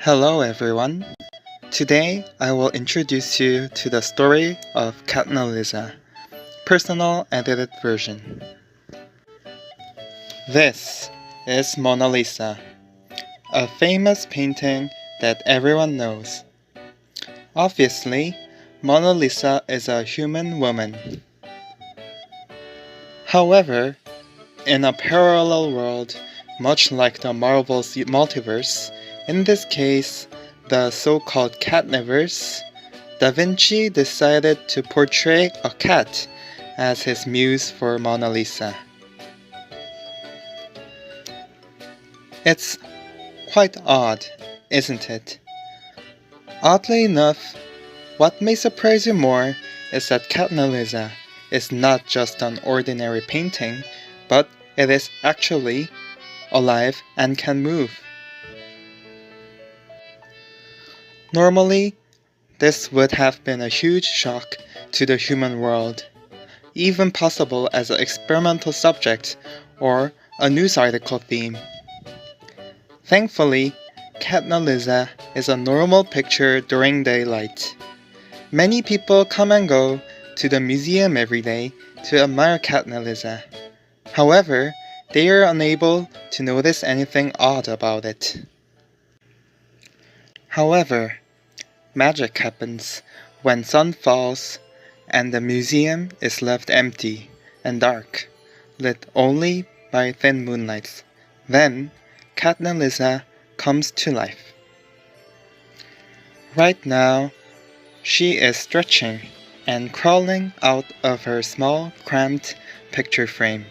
Hello everyone. Today I will introduce you to the story of Catnalisa, personal edited version. This is Mona Lisa, a famous painting that everyone knows. Obviously, Mona Lisa is a human woman. However, in a parallel world, much like the Marvel's multiverse, in this case, the so-called Catniverse, Da Vinci decided to portray a cat as his muse for Mona Lisa. It's quite odd, isn't it? Oddly enough, what may surprise you more is that Catnalisa is not just an ordinary painting, but it is actually alive and can move. Normally, this would have been a huge shock to the human world, even possible as an experimental subject or a news article theme. Thankfully, Catnalisa is a normal picture during daylight. Many people come and go to the museum every day to admire Catnalisa. However, they are unable to notice anything odd about it. However, magic happens when sun falls and the museum is left empty and dark, lit only by thin moonlights. Then, Catnalisa comes to life. Right now, she is stretching and crawling out of her small, cramped picture frame.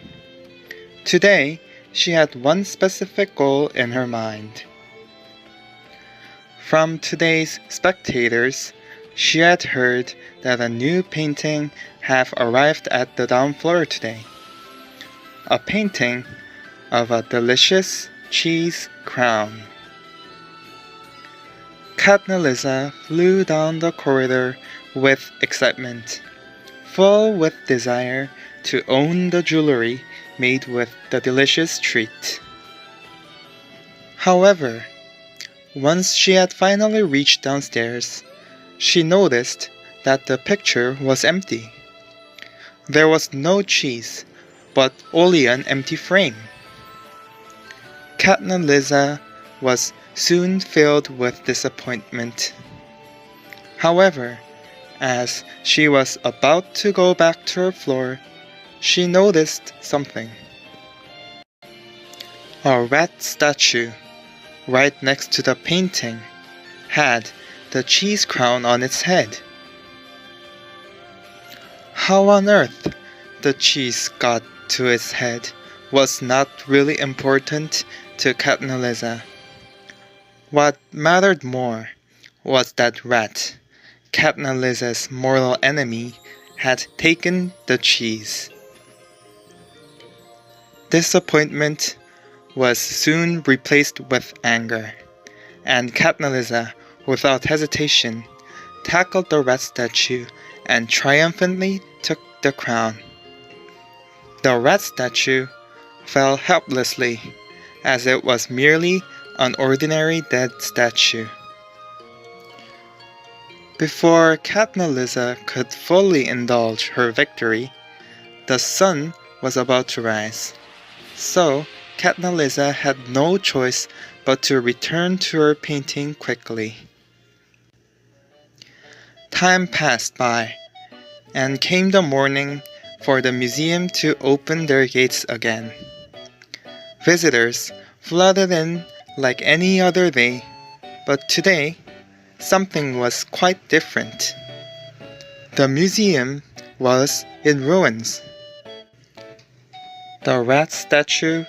Today, she had one specific goal in her mind. From today's spectators, she had heard that a new painting have arrived at the down floor today. A painting of a delicious cheese crown. Catnalisa flew down the corridor with excitement, full with desire to own the jewelry made with the delicious treat. However, once she had finally reached downstairs, she noticed that the picture was empty. There was no cheese, but only an empty frame. Catnalisa was soon filled with disappointment. However, as she was about to go back to her floor, she noticed something. A rat statue, right next to the painting, had the cheese crown on its head. How on earth the cheese got to its head was not really important to Catnalisa. What mattered more was that Rat, Catnalisa's mortal enemy, had taken the cheese. Disappointment was soon replaced with anger, and Catnalisa, without hesitation, tackled the rat statue and triumphantly took the crown. The rat statue fell helplessly, as it was merely an ordinary dead statue. Before Catnalisa could fully indulge her victory, the sun was about to rise. So, Catnalisa had no choice but to return to her painting quickly. Time passed by, and came the morning for the museum to open their gates again. Visitors flooded in like any other day, but today, something was quite different. The museum was in ruins. The rat statue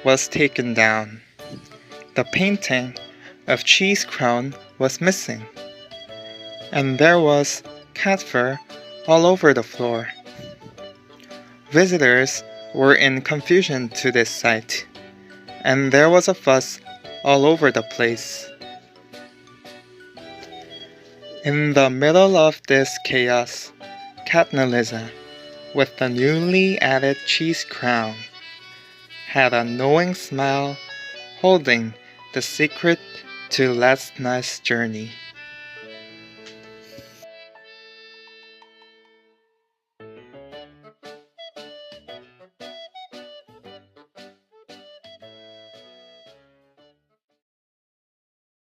was taken down. The painting of Cheese Crown was missing. And there was cat fur all over the floor. Visitors were in confusion to this sight, and there was a fuss all over the place. In the middle of this chaos, Catnalisa, with the newly added cheese crown, had a knowing smile, holding the secret to last night's journey.